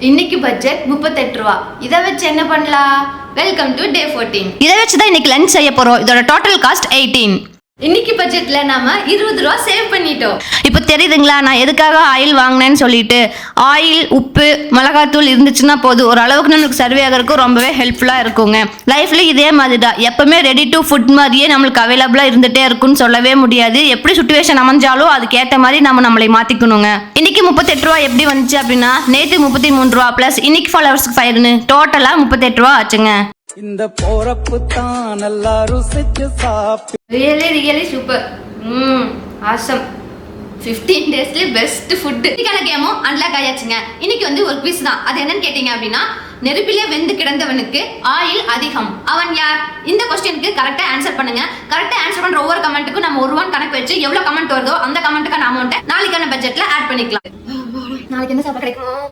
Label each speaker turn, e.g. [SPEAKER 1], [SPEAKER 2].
[SPEAKER 1] இன்னைக்கு பட்ஜெட் 38 ரூபா. இதை வச்சு என்ன பண்ணலாம்? Welcome to day 14.
[SPEAKER 2] இதை வச்சு தான் இன்னைக்கு லஞ்ச் செய்ய போறோம். இதோட டோட்டல் காஸ்ட் 18.
[SPEAKER 1] இன்னைக்கு பட்ஜெட்ல நாம 20 ரூபா சேவ் பண்ணிட்டோம்.
[SPEAKER 2] இப்போ தெரியுதுங்களா நான் எதுக்காக ஆயில் வாங்கினேன்னு சொல்லிட்டு. ஆயில், உப்பு, மிளகாத்தூள் இருந்துச்சுன்னா போதும், ஒரு அளவுக்கு நம்மளுக்கு சர்வே ஆகிறதுக்கு ரொம்பவே ஹெல்ப்ஃபுல்லாக இருக்குங்க. லைஃப்ல இதே மாதிரி தான், எப்பவுமே ரெடி டு ஃபுட் மாதிரியே நம்மளுக்கு அவைலபிளாக இருந்துகிட்டே இருக்குன்னு சொல்லவே முடியாது. எப்படி சுச்சுவேஷன் அமைஞ்சாலும் அதுக்கேற்ற மாதிரி நம்மளை மாற்றிக்கணுங்க. இன்னைக்கு 38 ரூபா எப்படி வந்துச்சு அப்படின்னா, நேற்று 33 ரூபா ப்ளஸ் இன்னைக்கு ஃபாலோவர்ஸ்க்கு 5ன்னு டோட்டலாக 38 ரூபா ஆச்சுங்க.
[SPEAKER 3] இந்த போறப்பு தான் நல்லா ருசிச்சு சாப்பிட்டு
[SPEAKER 1] ரியலி சூப்பர். ஆசம். 15 டேஸ்ல பெஸ்ட் ஃபுட். இன்னைக்கான கேமும் அன்லாக் ஆயாச்சுங்க. இன்னைக்கு ஒரு குவிஸ் தான். அது என்னன்னு கேட்டீங்க அப்படின்னா, நெருப்பிலே வெந்து கிடந்தவனுக்கு ஆயில் அதிகம், அவன் யார்? இந்த கொஸ்டினுக்கு கரெக்டா ஆன்சர் பண்ணுங்க. கரெக்டா ஆன்சர் பண்ற ஒவ்வொரு கமெண்ட்டுக்கும் நம்ம 1 ரூபாய் கணக்கு வச்சு எவ்வளவு கமெண்ட் வருதோ அந்த கமெண்ட்டுக்கான அமௌண்ட்டை நாளைக்கான பட்ஜெட்ல ஆட் பண்ணிக்கலாம். நாளைக்கு என்ன சாப்பிட கிடைக்கும்?